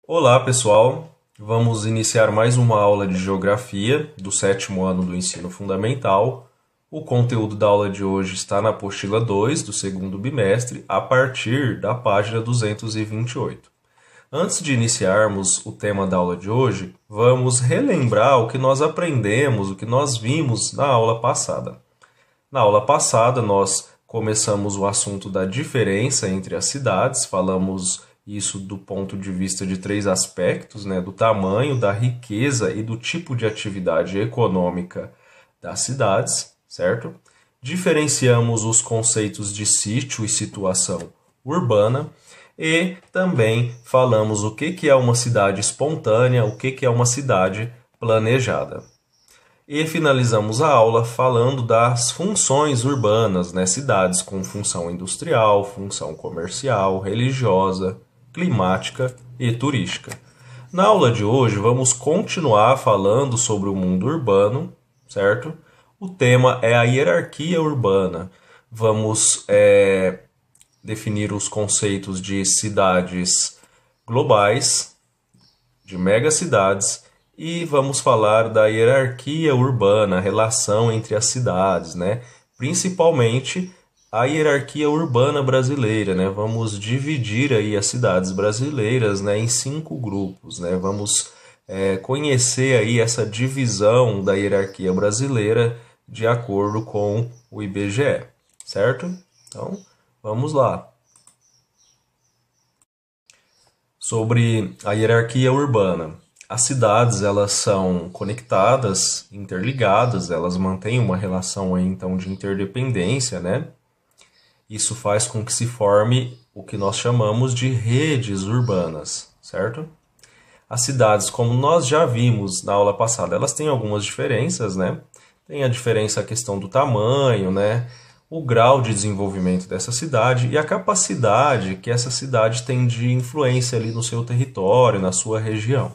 Olá, pessoal! Vamos iniciar mais uma aula de Geografia do sétimo ano do ensino fundamental. O conteúdo da aula de hoje está na apostila 2 do segundo bimestre, a partir da página 228. Antes de iniciarmos o tema da aula de hoje, vamos relembrar o que nós aprendemos, o que nós vimos na aula passada. Na aula passada, nós começamos o assunto da diferença entre as cidades, falamos isso do ponto de vista de três aspectos, né? Do tamanho, da riqueza e do tipo de atividade econômica das cidades, certo? Diferenciamos os conceitos de sítio e situação urbana e também falamos o que é uma cidade espontânea, o que é uma cidade planejada. E finalizamos a aula falando das funções urbanas, né? Cidades com função industrial, função comercial, religiosa, climática e turística. Na aula de hoje vamos continuar falando sobre o mundo urbano, certo? O tema é a hierarquia urbana. Vamos definir os conceitos de cidades globais, de megacidades, e vamos falar da hierarquia urbana, a relação entre as cidades, né? Principalmente a hierarquia urbana brasileira, né? Vamos dividir aí as cidades brasileiras, né, em 5 grupos, né? Vamos conhecer aí essa divisão da hierarquia brasileira de acordo com o IBGE, certo? Então, vamos lá. Sobre a hierarquia urbana. As cidades, elas são conectadas, interligadas, elas mantêm uma relação aí, então, de interdependência, né? Isso faz com que se forme o que nós chamamos de redes urbanas, certo? As cidades, como nós já vimos na aula passada, elas têm algumas diferenças, né? Tem a diferença a questão do tamanho, né? O grau de desenvolvimento dessa cidade e a capacidade que essa cidade tem de influência ali no seu território, na sua região.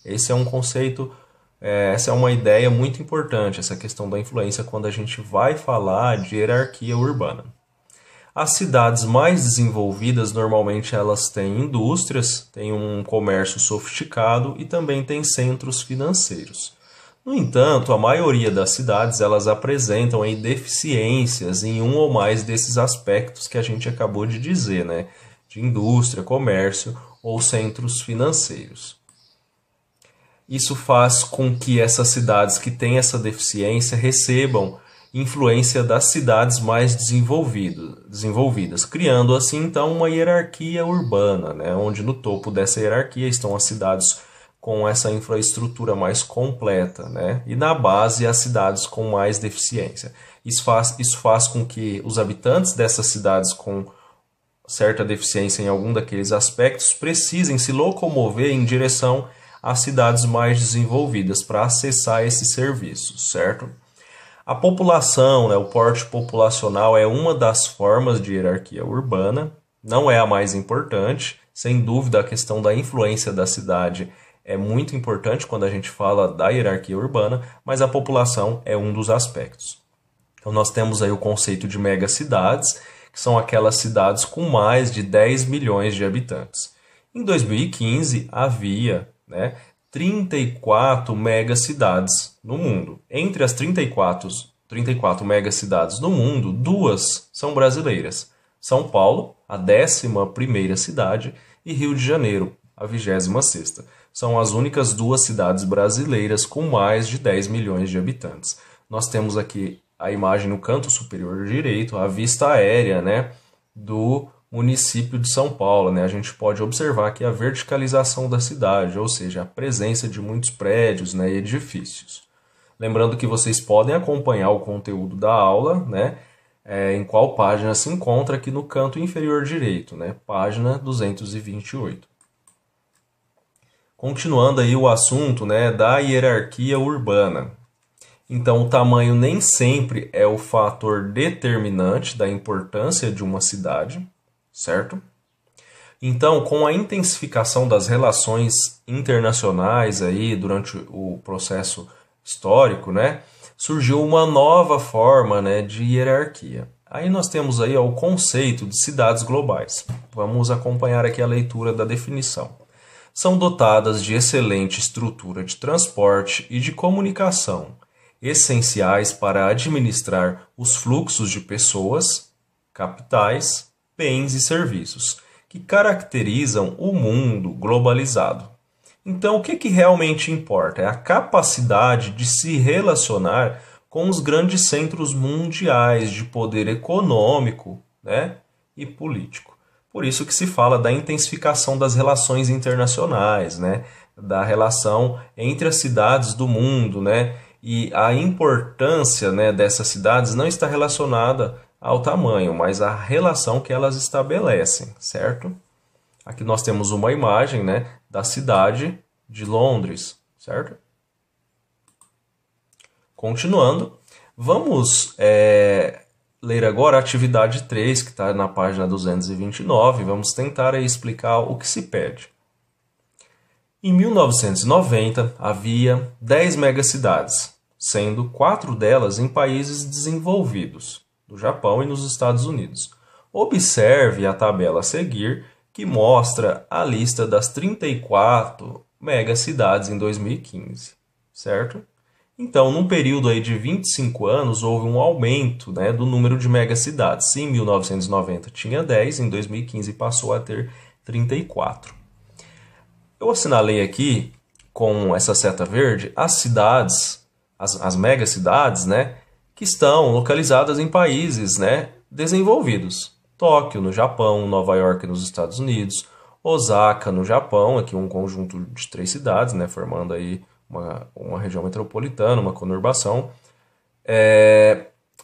Esse é um conceito, essa é uma ideia muito importante, essa questão da influência, quando a gente vai falar de hierarquia urbana. As cidades mais desenvolvidas, normalmente elas têm indústrias, têm um comércio sofisticado e também têm centros financeiros. No entanto, a maioria das cidades elas apresentam aí deficiências em um ou mais desses aspectos que a gente acabou de dizer, né? De indústria, comércio ou centros financeiros. Isso faz com que essas cidades que têm essa deficiência recebam influência das cidades mais desenvolvidas, criando assim então uma hierarquia urbana, né? Onde no topo dessa hierarquia estão as cidades com essa infraestrutura mais completa, né? E na base as cidades com mais deficiência. Isso faz com que os habitantes dessas cidades com certa deficiência em algum daqueles aspectos precisem se locomover em direção às cidades mais desenvolvidas para acessar esses serviços, certo? A população, né, o porte populacional é uma das formas de hierarquia urbana, não é a mais importante, sem dúvida a questão da influência da cidade é muito importante quando a gente fala da hierarquia urbana, mas a população é um dos aspectos. Então nós temos aí o conceito de megacidades, que são aquelas cidades com mais de 10 milhões de habitantes. Em 2015 havia, né, 34 megacidades no mundo. Entre as 34 megacidades no mundo, 2 são brasileiras. São Paulo, a 11ª cidade, e Rio de Janeiro, a 26ª. São as únicas 2 cidades brasileiras com mais de 10 milhões de habitantes. Nós temos aqui a imagem no canto superior direito, a vista aérea, né, do município de São Paulo, né? A gente pode observar aqui a verticalização da cidade, ou seja, a presença de muitos prédios, né, e edifícios. Lembrando que vocês podem acompanhar o conteúdo da aula, né, em qual página se encontra aqui no canto inferior direito, né, página 228. Continuando aí o assunto, né, da hierarquia urbana. Então, o tamanho nem sempre é o fator determinante da importância de uma cidade, certo? Então, com a intensificação das relações internacionais aí durante o processo histórico, né, surgiu uma nova forma, né, de hierarquia. Aí nós temos aí o conceito de cidades globais. Vamos acompanhar aqui a leitura da definição. são dotadas de excelente estrutura de transporte e de comunicação, essenciais para administrar os fluxos de pessoas, capitais, bens e serviços, que caracterizam o mundo globalizado. Então, o que realmente importa? É a capacidade de se relacionar com os grandes centros mundiais de poder econômico, né, e político. Por isso que se fala da intensificação das relações internacionais, né, da relação entre as cidades do mundo, né, e a importância, né, dessas cidades não está relacionada ao tamanho, mas à relação que elas estabelecem, certo? Aqui nós temos uma imagem, né, da cidade de Londres, certo? Continuando, vamos ler agora a atividade 3, que está na página 229. Vamos tentar explicar o que se pede. Em 1990, havia 10 megacidades, sendo 4 delas em países desenvolvidos, no Japão e nos Estados Unidos. Observe a tabela a seguir, que mostra a lista das 34 megacidades em 2015, certo? Então, num período aí de 25 anos, houve um aumento, né, do número de megacidades. Se em 1990 tinha 10, em 2015 passou a ter 34. Eu assinalei aqui, com essa seta verde, as cidades, as megacidades, né, que estão localizadas em países, né, desenvolvidos. Tóquio, no Japão, Nova York, nos Estados Unidos, Osaka, no Japão, aqui um conjunto de 3 cidades, né, formando aí uma região metropolitana, uma conurbação.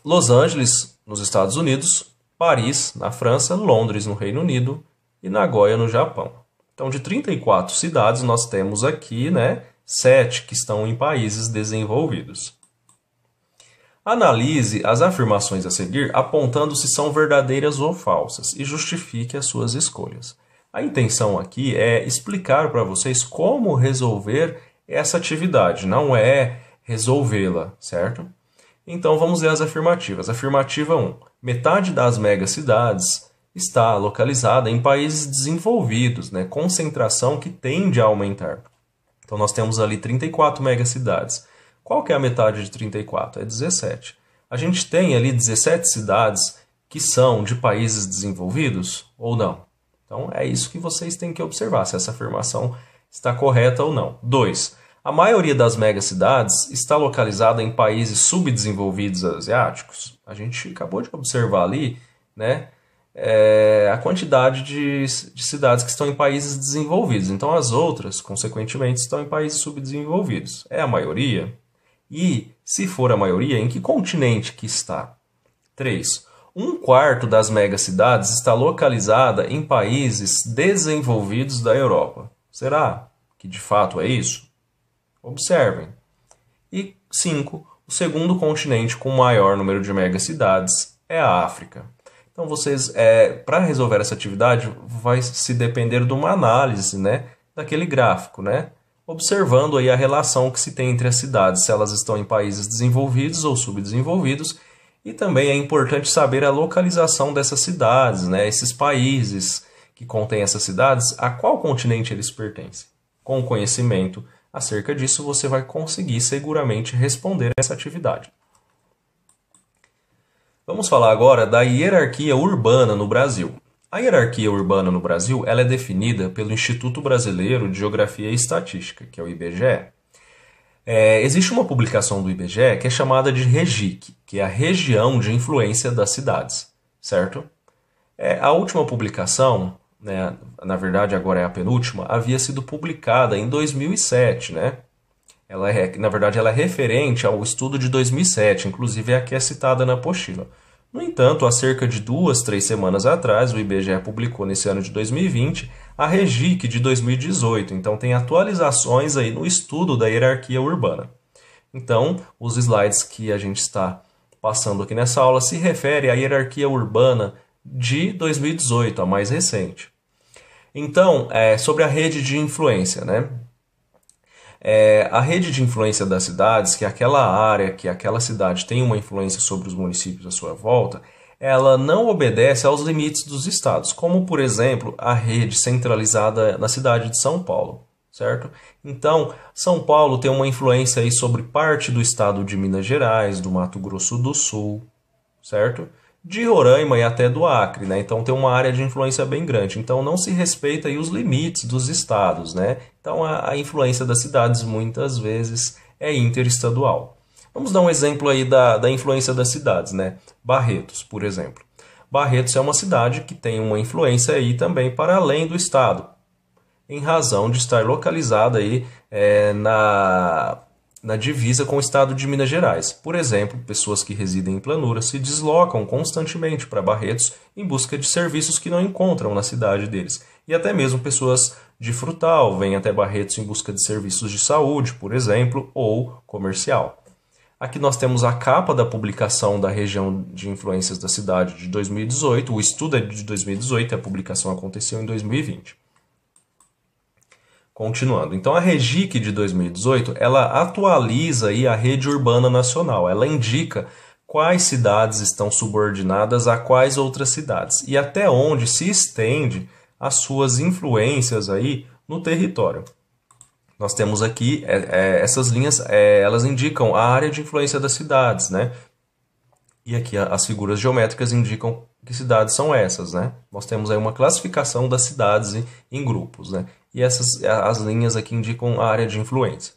Los Angeles, nos Estados Unidos, Paris, na França, Londres, no Reino Unido e Nagoya, no Japão. Então, de 34 cidades, nós temos aqui, né, 7 que estão em países desenvolvidos. Analise as afirmações a seguir, apontando se são verdadeiras ou falsas, e justifique as suas escolhas. A intenção aqui é explicar para vocês como resolver essa atividade, não é resolvê-la, certo? Então vamos ler as afirmativas. Afirmativa 1. Metade das megacidades está localizada em países desenvolvidos, né? Concentração que tende a aumentar. Então nós temos ali 34 megacidades. Qual que é a metade de 34? É 17. A gente tem ali 17 cidades que são de países desenvolvidos ou não? Então é isso que vocês têm que observar, se essa afirmação está correta ou não. 2. A maioria das megacidades está localizada em países subdesenvolvidos asiáticos. A gente acabou de observar ali, né, a quantidade de cidades que estão em países desenvolvidos. Então as outras, consequentemente, estão em países subdesenvolvidos. É a maioria? E, se for a maioria, em que continente que está? 3. Um quarto das megacidades está localizada em países desenvolvidos da Europa. Será que de fato é isso? Observem. E 5. O segundo continente com maior número de megacidades é a África. Então, vocês, para resolver essa atividade, vai se depender de uma análise, né, daquele gráfico, né? Observando aí a relação que se tem entre as cidades, se elas estão em países desenvolvidos ou subdesenvolvidos, e também é importante saber a localização dessas cidades, né? Esses países que contêm essas cidades, a qual continente eles pertencem. Com o conhecimento acerca disso, você vai conseguir seguramente responder essa atividade. Vamos falar agora da hierarquia urbana no Brasil. A hierarquia urbana no Brasil ela é definida pelo Instituto Brasileiro de Geografia e Estatística, que é o IBGE. Existe uma publicação do IBGE que é chamada de REGIC, que é a região de influência das cidades, certo? A última publicação, né, na verdade agora é a penúltima, havia sido publicada em 2007, né? Na verdade, ela é referente ao estudo de 2007, inclusive é a que é citada na apostila. No entanto, há cerca de 2, 3 semanas atrás, o IBGE publicou nesse ano de 2020 a REGIC de 2018. Então, tem atualizações aí no estudo da hierarquia urbana. Então, os slides que a gente está passando aqui nessa aula se referem à hierarquia urbana de 2018, a mais recente. Então, sobre a rede de influência, né? A rede de influência das cidades, que é aquela área, que aquela cidade tem uma influência sobre os municípios à sua volta, ela não obedece aos limites dos estados, como, por exemplo, a rede centralizada na cidade de São Paulo, certo? Então, São Paulo tem uma influência aí sobre parte do estado de Minas Gerais, do Mato Grosso do Sul, certo? De Roraima e até do Acre, né? Então tem uma área de influência bem grande. Então não se respeita aí os limites dos estados, né? Então a influência das cidades muitas vezes é interestadual. Vamos dar um exemplo aí da influência das cidades, né? Barretos, por exemplo. Barretos é uma cidade que tem uma influência aí também para além do estado, em razão de estar localizada aí na divisa com o estado de Minas Gerais. Por exemplo, pessoas que residem em planura se deslocam constantemente para Barretos em busca de serviços que não encontram na cidade deles. E até mesmo pessoas de Frutal vêm até Barretos em busca de serviços de saúde, por exemplo, ou comercial. Aqui nós temos a capa da publicação da região de influências da cidade de 2018. O estudo é de 2018 e a publicação aconteceu em 2020. Continuando, então a REGIC de 2018, ela atualiza aí a rede urbana nacional, ela indica quais cidades estão subordinadas a quais outras cidades e até onde se estende as suas influências aí no território. Nós temos aqui, essas linhas, elas indicam a área de influência das cidades, né? E aqui as figuras geométricas indicam que cidades são essas, né? Nós temos aí uma classificação das cidades em grupos, né? E as linhas aqui indicam a área de influência.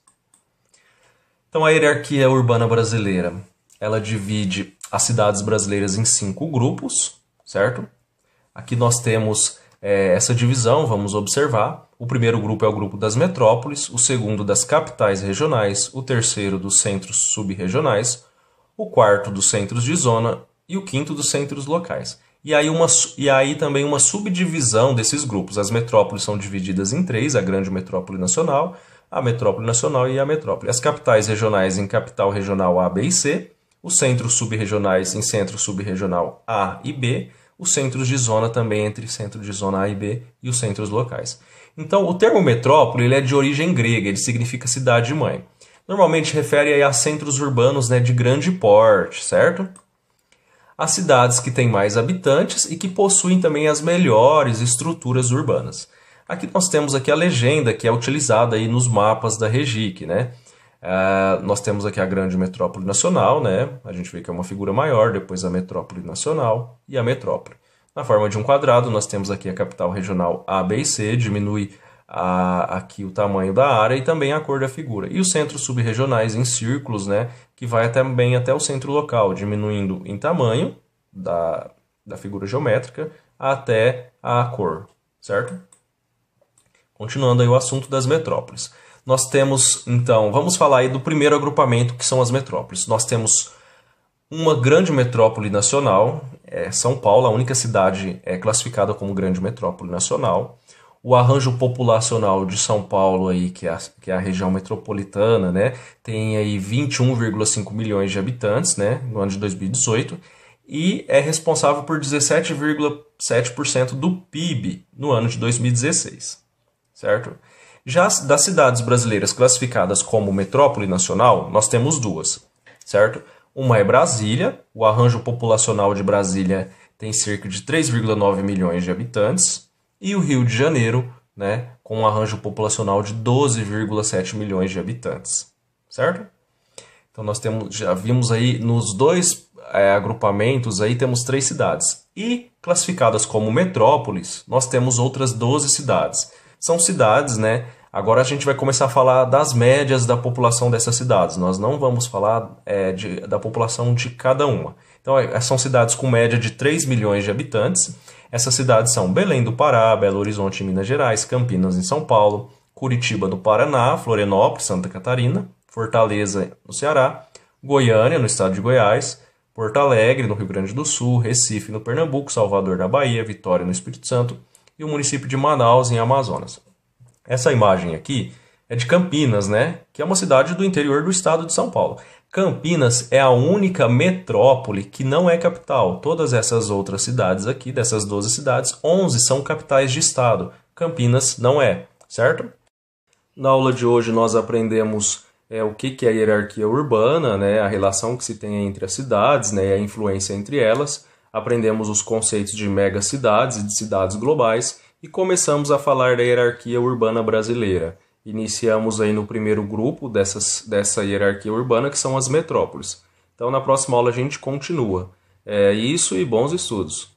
Então a hierarquia urbana brasileira, ela divide as cidades brasileiras em 5 grupos, certo? Aqui nós temos essa divisão, vamos observar. O primeiro grupo é o grupo das metrópoles, o segundo das capitais regionais, o terceiro dos centros subregionais, o quarto dos centros de zona e o quinto dos centros locais. E aí também uma subdivisão desses grupos. As metrópoles são divididas em 3, a grande metrópole nacional, a metrópole nacional e a metrópole. As capitais regionais em capital regional A, B e C, os centros subregionais em centro subregional A e B, os centros de zona também entre centro de zona A e B e os centros locais. Então, o termo metrópole ele é de origem grega, ele significa cidade-mãe. Normalmente refere a centros urbanos, né, de grande porte, certo? As cidades que têm mais habitantes e que possuem também as melhores estruturas urbanas. Aqui nós temos aqui a legenda que é utilizada aí nos mapas da REGIC, né? Nós temos aqui a grande metrópole nacional, né? A gente vê que é uma figura maior, depois a metrópole nacional e a metrópole. Na forma de um quadrado, nós temos aqui a capital regional A, B e C, diminui aqui o tamanho da área e também a cor da figura. E os centros subregionais em círculos, né, que vai também até o centro local, diminuindo em tamanho da figura geométrica até a cor, certo? Continuando aí o assunto das metrópoles. Nós temos, então, vamos falar aí do primeiro agrupamento, que são as metrópoles. Nós temos uma grande metrópole nacional, São Paulo, a única cidade classificada como grande metrópole nacional. O arranjo populacional de São Paulo, aí, que é a região metropolitana, né, tem aí 21,5 milhões de habitantes, né, no ano de 2018, e é responsável por 17,7% do PIB no ano de 2016, certo? Já das cidades brasileiras classificadas como metrópole nacional, nós temos 2, certo? Uma é Brasília, o arranjo populacional de Brasília tem cerca de 3,9 milhões de habitantes, e o Rio de Janeiro, né, com um arranjo populacional de 12,7 milhões de habitantes, certo? Então nós já vimos aí nos 2 agrupamentos, aí temos 3 cidades. E classificadas como metrópoles, nós temos outras 12 cidades. São cidades, né? Agora a gente vai começar a falar das médias da população dessas cidades. Nós não vamos falar da população de cada uma. Então são cidades com média de 3 milhões de habitantes. Essas cidades são Belém do Pará, Belo Horizonte em Minas Gerais, Campinas em São Paulo, Curitiba no Paraná, Florianópolis, Santa Catarina, Fortaleza no Ceará, Goiânia no estado de Goiás, Porto Alegre no Rio Grande do Sul, Recife no Pernambuco, Salvador na Bahia, Vitória no Espírito Santo e o município de Manaus em Amazonas. Essa imagem aqui é de Campinas, né? Que é uma cidade do interior do estado de São Paulo. Campinas é a única metrópole que não é capital. Todas essas outras cidades aqui, dessas 12 cidades, 11 são capitais de estado. Campinas não é, certo? Na aula de hoje nós aprendemos o que é a hierarquia urbana, né? A relação que se tem entre as cidades, né? A influência entre elas. aprendemos os conceitos de megacidades e de cidades globais e começamos a falar da hierarquia urbana brasileira. Iniciamos aí no primeiro grupo dessa hierarquia urbana, que são as metrópoles. Então, na próxima aula a gente continua. É isso e bons estudos.